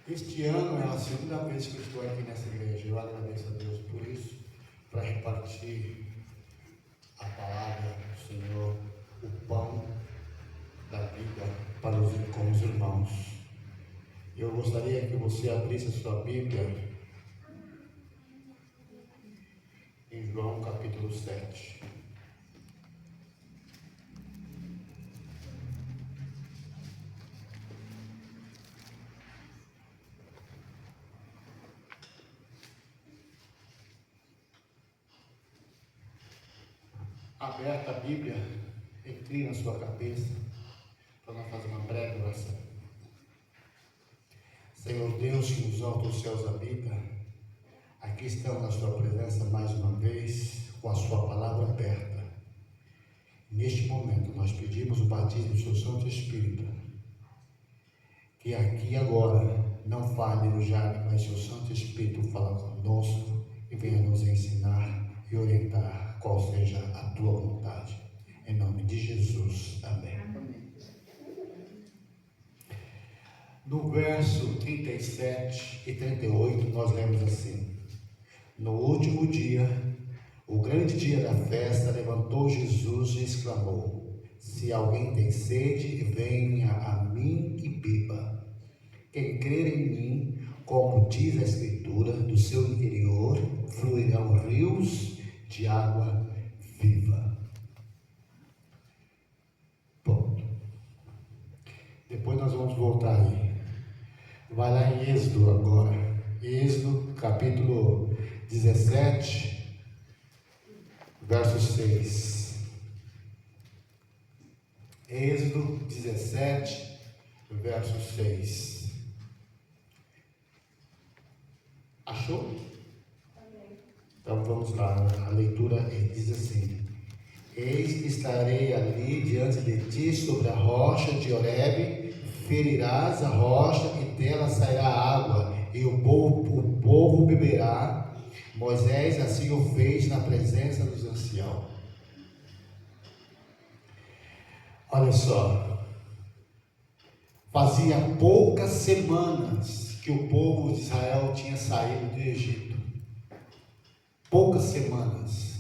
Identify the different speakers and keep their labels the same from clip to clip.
Speaker 1: Este ano é a segunda vez que eu estou aqui nessa igreja. Eu agradeço a Deus por isso, para repartir a palavra do Senhor, o pão da vida com os irmãos. Eu gostaria que você abrisse a sua Bíblia em João capítulo 7. Aberta a Bíblia, inclina a sua cabeça para nós fazer uma breve oração. Senhor Deus, que nos altos céus habita, aqui estamos na sua presença mais uma vez, com a sua palavra aberta. Neste momento nós pedimos o batismo do seu Santo Espírito, que aqui e agora não fale no Jaime, mas seu Santo Espírito fala conosco e venha nos ensinar e orientar qual seja a tua vontade. Em nome de Jesus. Amém. No verso 37 e 38 nós lemos assim: no último dia, o grande dia da festa, levantou Jesus e exclamou: se alguém tem sede, venha a mim e beba. Quem crer em mim, como diz a Escritura, do seu interior fluirão rios de água viva. Ponto. Depois nós vamos voltar aí. Vai lá em Êxodo agora. Êxodo capítulo 17, verso 6. Êxodo 17, verso 6. Achou? Então vamos lá, a leitura diz assim: eis que estarei ali diante de ti sobre a rocha de Horebe, ferirás a rocha e dela sairá água, e o povo beberá. Moisés assim o fez na presença dos anciãos. Olha só, fazia poucas semanas que o povo de Israel tinha saído do Egito. Poucas semanas.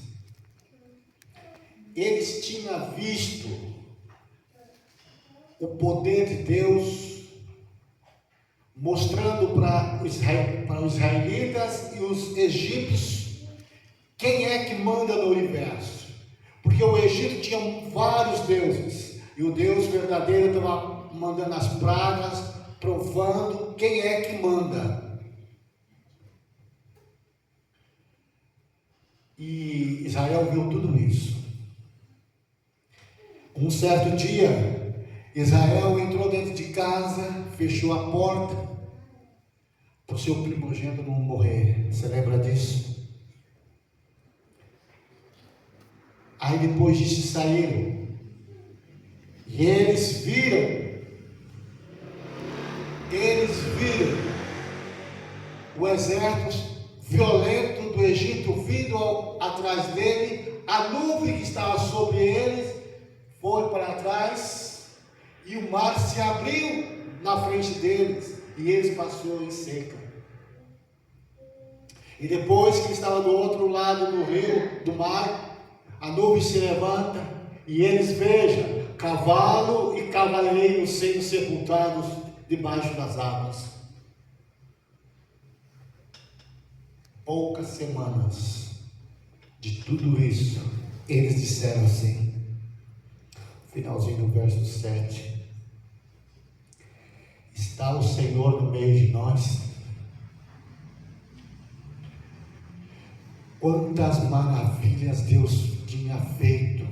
Speaker 1: Eles tinham visto o poder de Deus mostrando para os israelitas e os egípcios quem é que manda no universo. Porque o Egito tinha vários deuses e o Deus verdadeiro estava mandando as pragas, provando quem é que manda. E Israel viu tudo isso. Um certo dia, Israel entrou dentro de casa, fechou a porta para o seu primogênito não morrer. Você lembra disso? Aí depois disso saíram. E eles viram o exército violento do Egito vindo atrás dele, a nuvem que estava sobre eles foi para trás e o mar se abriu na frente deles e eles passaram em seca. E depois que estava do outro lado do rio, do mar, a nuvem se levanta e eles vejam cavalo e cavaleiros sendo sepultados debaixo das águas. Poucas semanas de tudo isso, eles disseram assim, finalzinho do verso 7: está o Senhor no meio de nós? Quantas maravilhas Deus tinha feito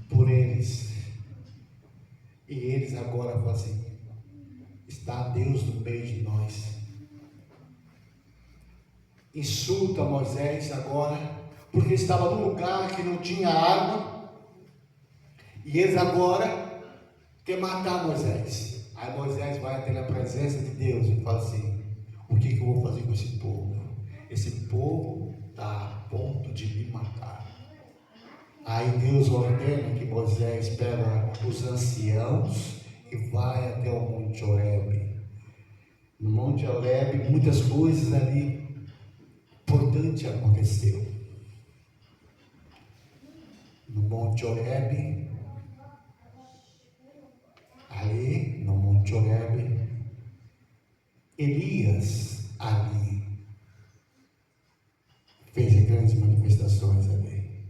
Speaker 1: por eles, e eles agora fazem: está Deus no meio de nós? Insulta Moisés agora, porque estava num lugar que não tinha água, e eles agora querem matar Moisés. Aí Moisés vai até a presença de Deus e fala assim: o que eu vou fazer com esse povo? Esse povo está a ponto de me matar. Aí Deus ordena que Moisés pega os anciãos e vai até o Monte Horebe. No Monte Horebe, muitas coisas ali importantes aconteceu. No Monte Horebe, ali no Monte Horebe, Elias ali fez grandes manifestações ali.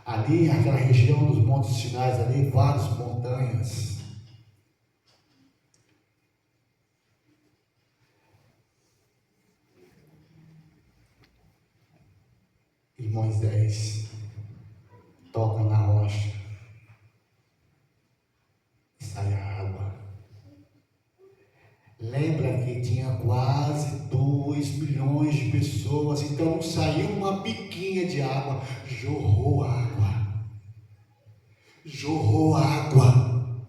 Speaker 1: Ali, aquela região dos Montes Sinais ali, várias montanhas. E Moisés toca na rocha e sai a água. Lembra que tinha quase 2 milhões de pessoas, então não saiu uma biquinha de água, jorrou água. Jorrou água.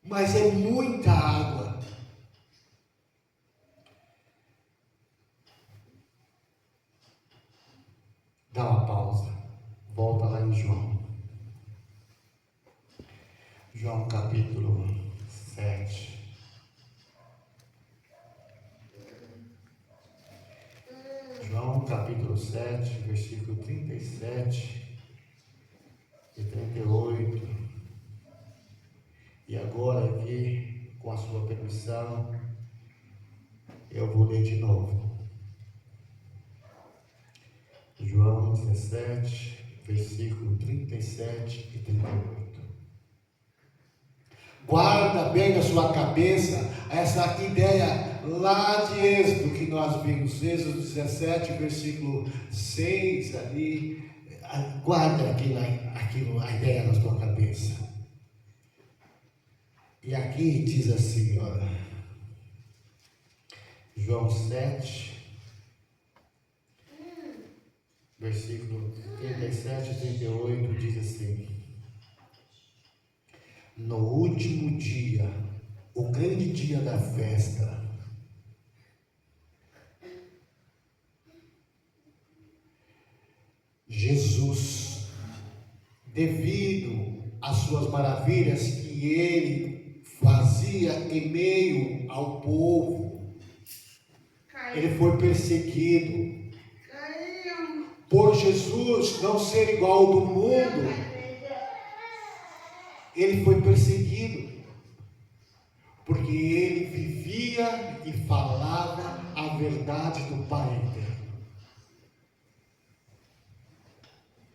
Speaker 1: Mas é muita água. Dá uma pausa. Volta lá em João. João capítulo 7. João capítulo 7, versículo 37 e 38. E agora aqui, com a sua permissão, eu vou ler de novo. João 17, versículo 37 e 38. Guarda bem na sua cabeça essa ideia lá de Êxodo que nós vimos, Êxodo 17, versículo 6 ali. Guarda aquilo, a ideia na sua cabeça. E aqui diz assim, olha, João 7, versículo 37 e 38 diz assim: no último dia, o grande dia da festa, Jesus, devido às suas maravilhas que ele fazia em meio ao povo, ele foi perseguido. Por Jesus não ser igual ao do mundo, ele foi perseguido, porque ele vivia e falava a verdade do Pai eterno.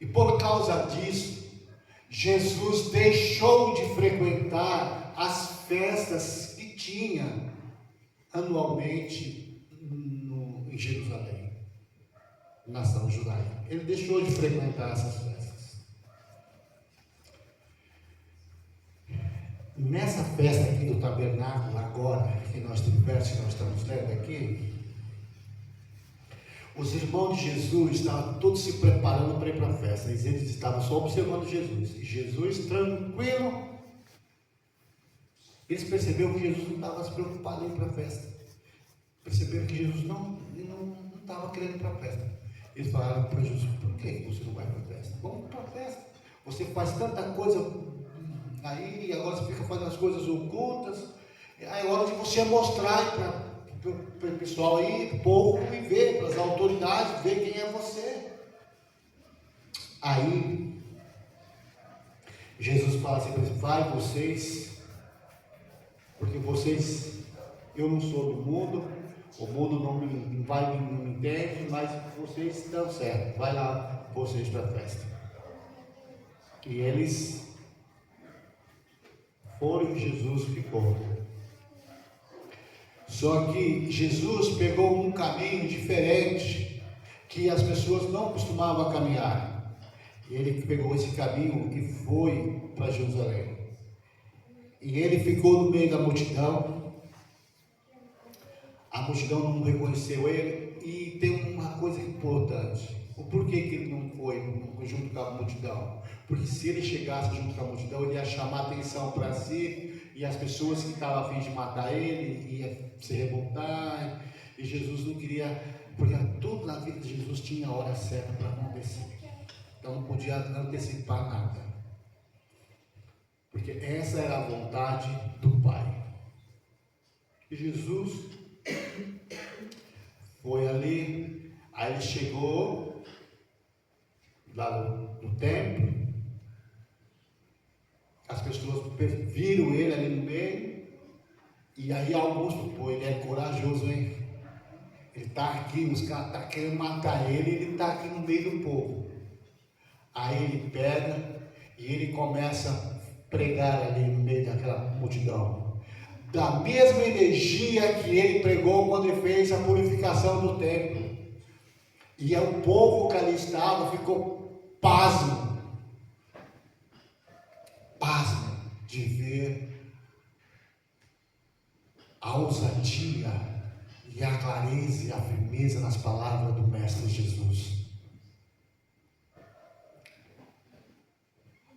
Speaker 1: E por causa disso, Jesus deixou de frequentar as festas que tinha anualmente em Jerusalém, nação judaica. Ele deixou de frequentar essas festas. Nessa festa aqui do tabernáculo, agora, que nós estamos lendo aqui, os irmãos de Jesus estavam todos se preparando para ir para a festa. Eles estavam só observando Jesus. E Jesus, tranquilo, eles perceberam que Jesus não estava se preocupado em ir para a festa. Perceberam que Jesus não estava querendo ir para a festa. Eles falaram para Jesus: por que você não vai para a festa? Vamos para a festa. Você faz tanta coisa aí, e agora você fica fazendo as coisas ocultas. Aí é hora de você mostrar para o pessoal aí, para o povo, e ver, para as autoridades, ver quem é você. Aí Jesus fala assim: vai vocês, porque vocês, eu não sou do mundo, o mundo não me entende, mas vocês estão certos, vai lá vocês para a festa. E eles foram e Jesus ficou. Só que Jesus pegou um caminho diferente, que as pessoas não costumavam caminhar. Ele pegou esse caminho e foi para Jerusalém. E ele ficou no meio da multidão. A multidão não reconheceu ele. E tem uma coisa importante: o porquê que ele não foi junto com a multidão? Porque se ele chegasse junto com a multidão, ele ia chamar atenção para si, e as pessoas que estavam a fim de matar ele iam se revoltar. E Jesus não queria, porque tudo na vida de Jesus tinha a hora certa para acontecer. Então não podia antecipar nada. porque essa era a vontade do Pai. E Jesus foi ali, aí ele chegou lá no templo, as pessoas viram ele ali no meio, e aí Augusto, pô, ele é corajoso, hein? Ele está aqui, os caras estão querendo matar ele, e ele está aqui no meio do povo. Aí ele pega e ele começa a pregar ali no meio daquela multidão, da mesma energia que ele pregou quando ele fez a purificação do templo. E o povo que ali estava ficou pasmo de ver a ousadia e a clareza e a firmeza nas palavras do Mestre Jesus.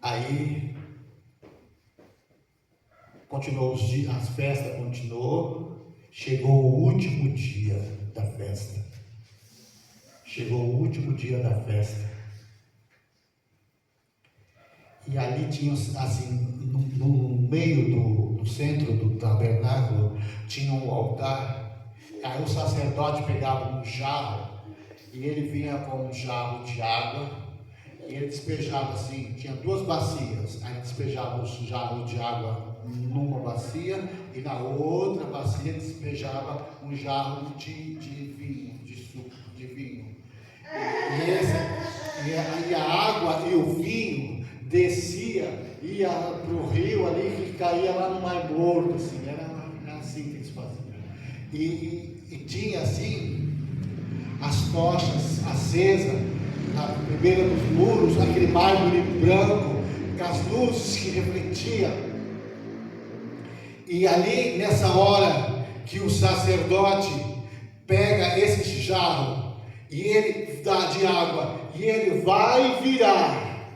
Speaker 1: Aí continuou os dias, as festas continuou, chegou o último dia da festa. Chegou o último dia da festa. E ali tinha, assim, no meio do centro do tabernáculo, tinha um altar. Aí o sacerdote pegava um jarro, e ele vinha com um jarro de água, e ele despejava assim, tinha duas bacias, aí despejava o jarro de água numa bacia, e na outra bacia despejava um jarro de vinho, de suco de vinho. E a água e o vinho descia, ia para o rio ali, que caía lá no Mar Morto, assim, era assim que eles faziam. E tinha assim, as tochas acesas, na primeira dos muros, aquele mármore branco, com as luzes que refletiam. E ali, nessa hora, que o sacerdote pega esse jarro, e ele dá de água, e ele vai virar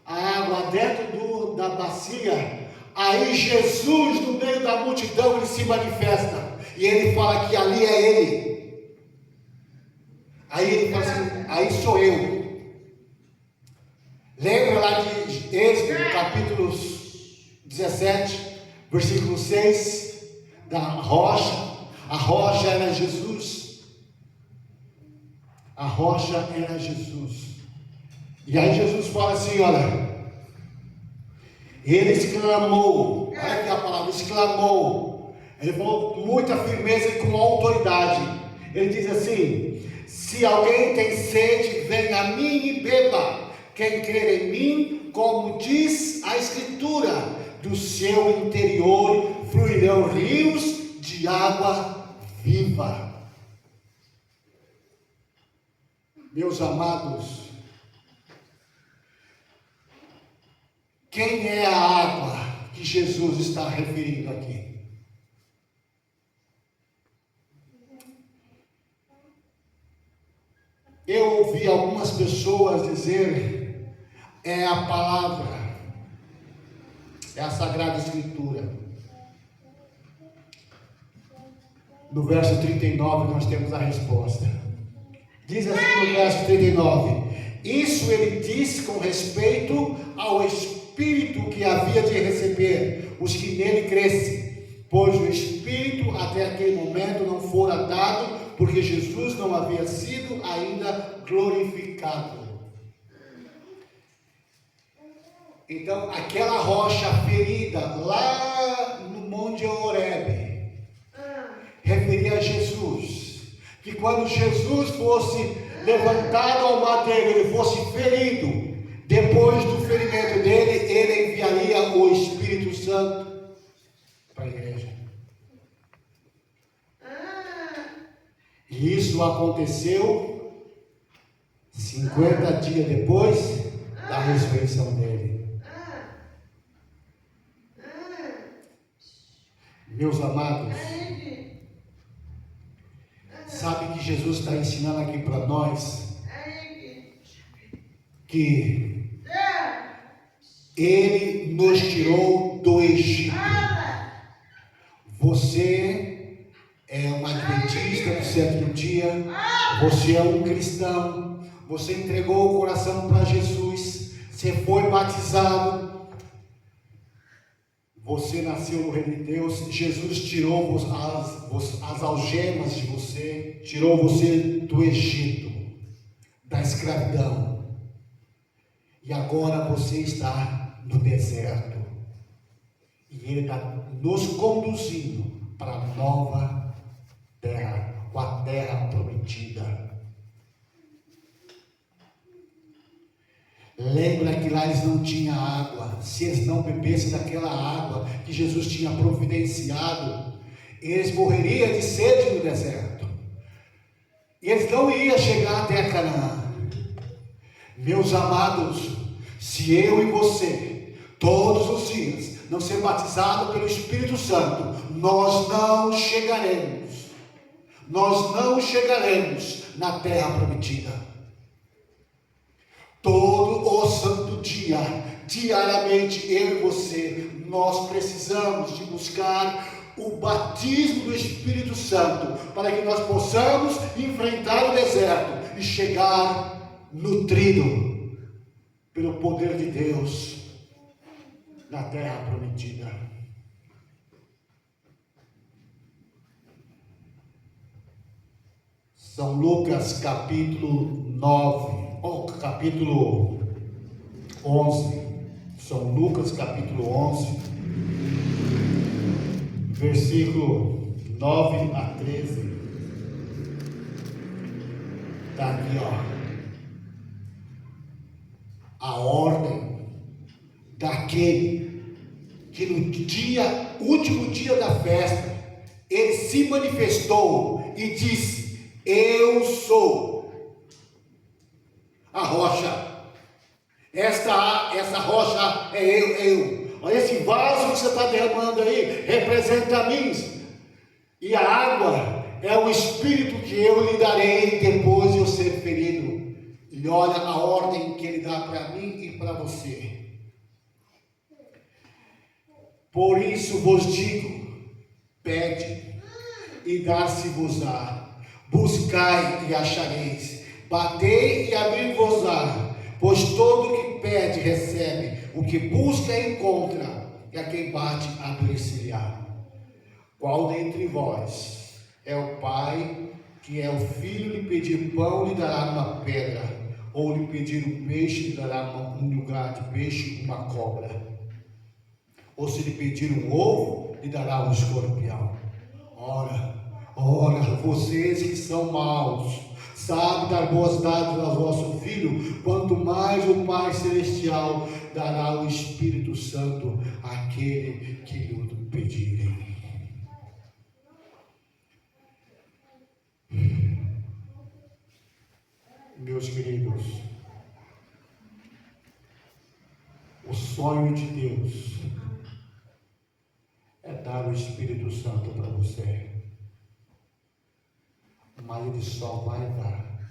Speaker 1: a água dentro da bacia, aí Jesus, no meio da multidão, ele se manifesta, e ele fala que ali é ele. Aí ele fala assim, aí sou eu. Lembra lá de Êxodo, capítulo 17, versículo 6, da rocha? A rocha era Jesus. A rocha era Jesus. E aí Jesus fala assim, olha, ele exclamou, olha aqui a palavra, exclamou. Ele falou com muita firmeza e com autoridade. Ele diz assim: se alguém tem sede, venha a mim e beba. Quem crer em mim, como diz a Escritura, do seu interior fluirão rios de água viva. Meus amados, quem é a água que Jesus está referindo aqui? Eu ouvi algumas pessoas dizer, é a palavra, é a Sagrada Escritura. No verso 39 nós temos a resposta. Diz assim no verso 39, isso ele disse com respeito ao Espírito que havia de receber os que nele crescem, pois o Espírito até aquele momento não fora dado, porque Jesus não havia sido ainda glorificado. Então, aquela rocha ferida lá no Monte Horebe referia a Jesus. Que quando Jesus fosse levantado ao madeiro, ele fosse ferido, depois do ferimento dele, ele enviaria o Espírito Santo para a igreja. E isso aconteceu 50 dias depois da ressurreição dele. Meus amados, sabe que Jesus está ensinando aqui para nós que Ele nos tirou do Egito. Você é um adventista do sétimo dia, você é um cristão, você entregou o coração para Jesus, você foi batizado, Você nasceu no reino de Deus. Jesus tirou as algemas de você, tirou você do Egito, da escravidão. E agora você está no deserto. E Ele está nos conduzindo para a nova terra, com a terra prometida. Lembra que lá eles não tinham água. Se eles não bebessem daquela água que Jesus tinha providenciado, eles morreriam de sede no deserto. E eles não iam chegar até a Canaã. Meus amados, se eu e você, todos os dias, não ser batizados pelo Espírito Santo, nós não chegaremos na terra prometida. Todo o santo dia, diariamente, eu e você, nós precisamos de buscar o batismo do Espírito Santo, para que nós possamos enfrentar o deserto e chegar nutrido pelo poder de Deus na terra prometida. São Lucas capítulo 9, capítulo 11, São Lucas capítulo 11, versículo 9 a 13, está aqui, a ordem daquele que no último dia da festa, ele se manifestou e disse: eu sou a rocha. Essa rocha é eu. Olha, esse vaso que você está derramando aí representa a mim. E a água é o Espírito que eu lhe darei depois de eu ser ferido. E olha a ordem que ele dá para mim e para você. Por isso vos digo: pede e dar-se-vos-á, buscai e achareis, batei e abrir-vos-á, pois todo o que pede recebe, o que busca encontra, e a quem bate abrir-se-lhe-á. Qual dentre vós é o pai que é o filho lhe pedir pão, lhe dará uma pedra, ou lhe pedir um peixe, lhe dará um lugar de peixe, uma cobra? Ou se lhe pedir um ovo, lhe dará um escorpião? Ora, vocês que são maus, sabem dar boas dádivas ao vosso filho, quanto mais o Pai Celestial dará o Espírito Santo àquele que lhe pedirem. Meus queridos, o sonho de Deus é dar o Espírito Santo para você, mas Ele só vai dar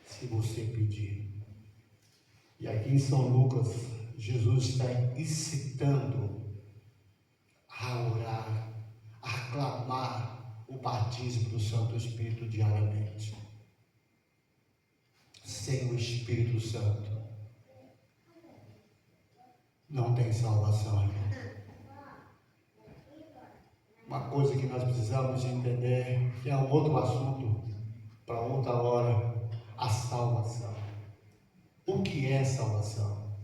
Speaker 1: se você pedir. E aqui em São Lucas, Jesus está incitando a orar, a clamar o batismo do Santo Espírito diariamente. Sem o Espírito Santo não tem salvação, irmão. Uma coisa que nós precisamos entender, que é um outro assunto para outra hora: a salvação. O que é salvação?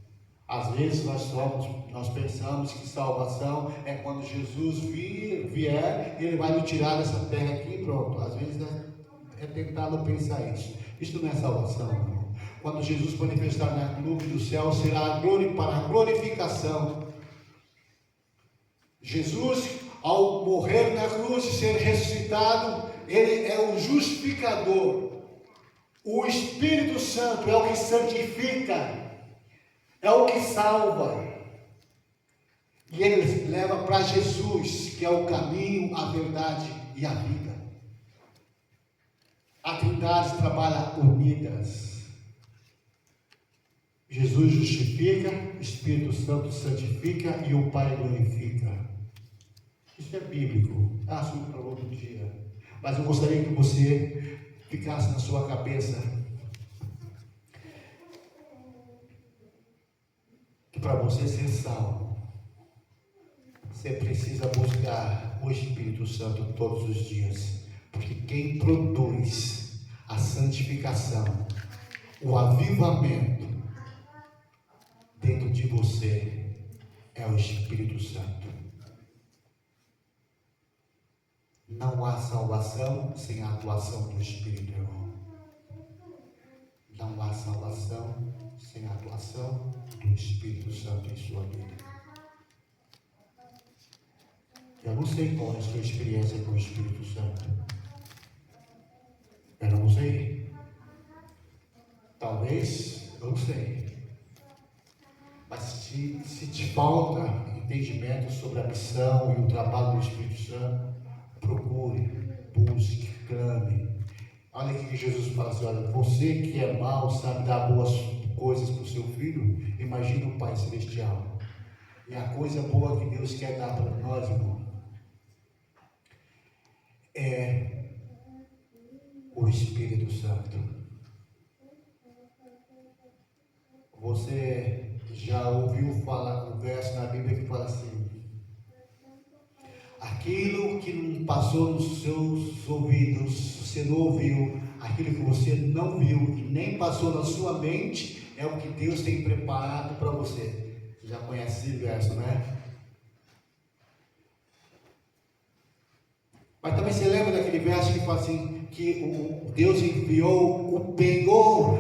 Speaker 1: Às vezes nós pensamos que salvação é quando Jesus vier, Ele vai nos tirar dessa terra aqui e pronto. Às vezes é tentado pensar isso. Isso não é salvação, irmão. Quando Jesus manifestar na nuvem do céu, será para a glorificação. Jesus, ao morrer na cruz e ser ressuscitado, Ele é o justificador. O Espírito Santo é o que santifica, é o que salva. E Ele leva para Jesus, que é o caminho, a verdade e a vida. A Trindade trabalha unidas. Jesus justifica, o Espírito Santo santifica e o Pai glorifica. Isso é bíblico, é assunto para outro dia. Mas eu gostaria que você ficasse na sua cabeça que para você ser salvo, Você precisa buscar o Espírito Santo todos os dias, porque quem produz a santificação, o avivamento dentro de você é o Espírito Santo. Não há salvação sem a atuação do Espírito, irmão. Não há salvação sem a atuação do Espírito Santo em sua vida. Eu não sei qual é a sua experiência com o Espírito Santo. Eu não sei. Talvez, eu não sei. Mas se te falta entendimento sobre a missão e o trabalho do Espírito Santo, procure, busque, clame. Olha aqui que Jesus fala assim: olha, você que é mau, sabe dar boas coisas para o seu filho, imagina o Pai Celestial. E a coisa boa que Deus quer dar para nós, irmão, é o Espírito Santo. Você já ouviu falar um verso na Bíblia que fala assim: aquilo que não passou nos seus ouvidos, você não ouviu, aquilo que você não viu e nem passou na sua mente, é o que Deus tem preparado para você. Você já conhece esse verso, né? Mas também você lembra daquele verso que fala assim, que Deus enviou o penhor.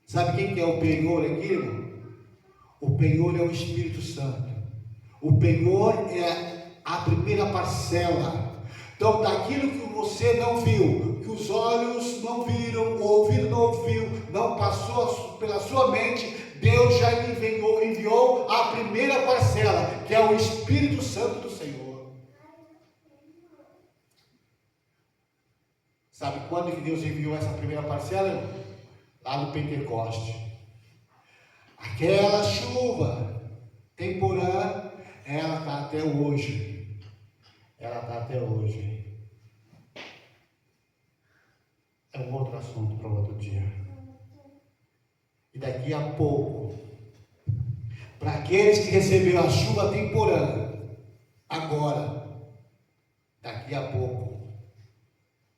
Speaker 1: Sabe quem que é o penhor aqui, irmão? O penhor é o Espírito Santo. O penhor é a primeira parcela. Então, daquilo que você não viu, que os olhos não viram, o ouvido não ouviu, não passou pela sua mente, Deus já enviou a primeira parcela, que é o Espírito Santo do Senhor. Sabe quando que Deus enviou essa primeira parcela? Lá no Pentecoste. Aquela chuva temporã, ela está até hoje. Ela está até hoje. É um outro assunto para outro dia. E daqui a pouco, para aqueles que receberam a chuva temporã, agora, daqui a pouco,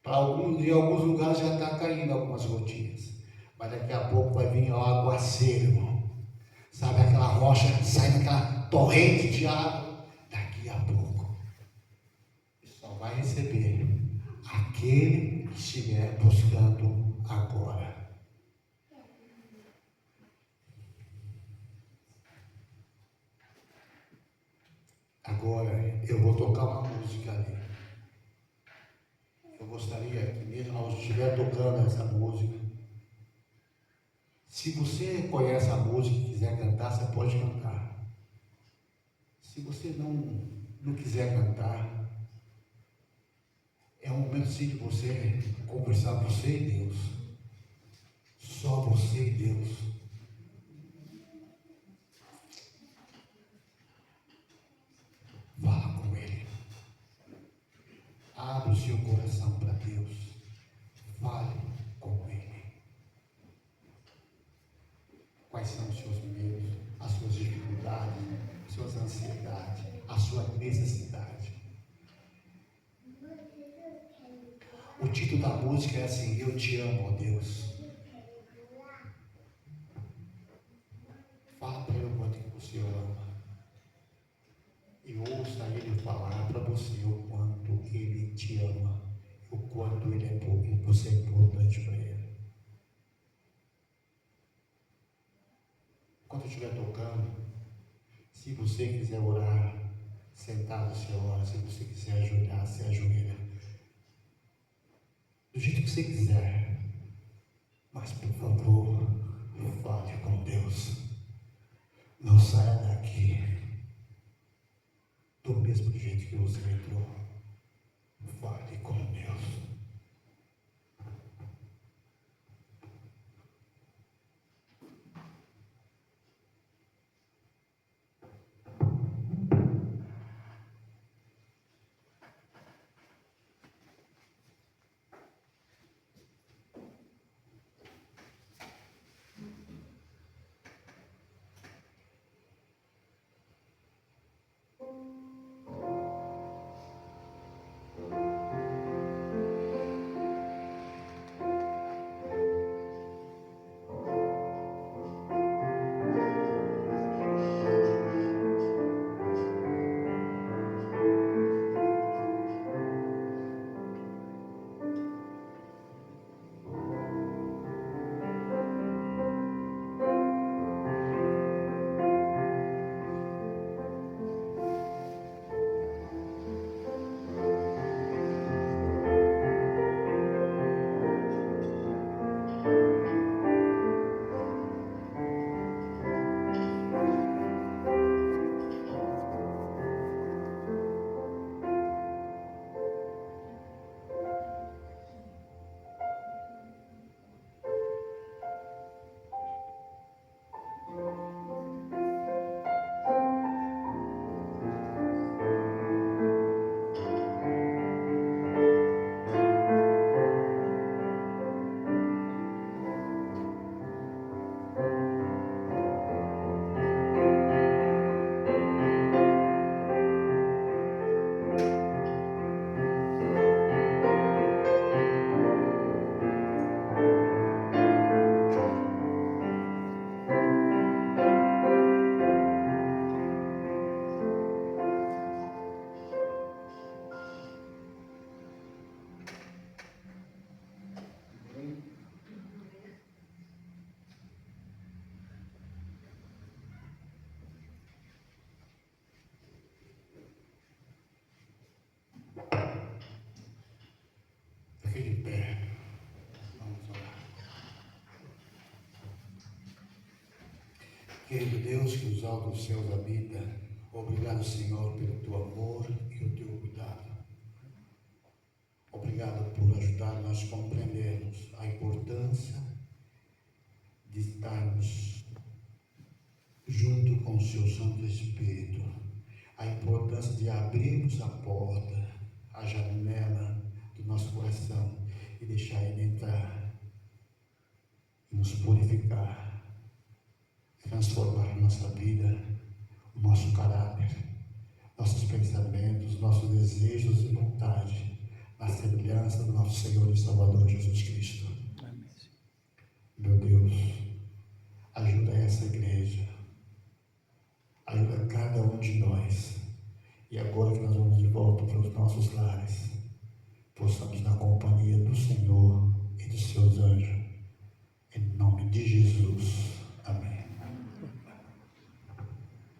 Speaker 1: em alguns lugares já está caindo algumas gotinhas, mas daqui a pouco vai vir o aguaceiro, irmão. Sabe aquela rocha, sai daquela torrente de água, daqui a pouco. Só vai receber aquele que estiver buscando agora. Agora eu vou tocar uma música ali. Eu gostaria que mesmo ao estiver tocando essa música, se você conhece a música e quiser cantar, você pode cantar. Se você não quiser cantar, é um momento sim de você conversar você e Deus. Só você e Deus. Fala com Ele. Abre o seu coração para Deus. Fale com Ele. Quais são os seus medos, as suas dificuldades, as suas ansiedades, a sua necessidade? O título da música é assim: Eu te amo, ó Deus. Fala para Ele o quanto que você ama. E ouça Ele falar para você o quanto Ele te ama, o quanto Ele é pouco, você é importante para Ele. Enquanto eu estiver tocando, se você quiser orar, sentado você ora, se você quiser ajoelhar, você ajoelha. Do jeito que você quiser. Mas por favor, fale com Deus. Não saia daqui do mesmo jeito que você entrou. Fale com Deus. Querido Deus que os altos céus habita, obrigado, Senhor, pelo teu amor e o teu cuidado. Obrigado por ajudar-nos a compreendermos a importância de estarmos junto com o seu Santo Espírito, a importância de abrirmos a porta, a janela do nosso coração e deixar Ele entrar e nos purificar, transformar nossa vida, o nosso caráter, nossos pensamentos, nossos desejos e vontade, na semelhança do nosso Senhor e Salvador Jesus Cristo. Amém. Meu Deus, ajuda essa igreja, ajuda cada um de nós, e agora que nós vamos de volta para os nossos lares, possamos na companhia do Senhor e dos seus anjos, em nome de Jesus.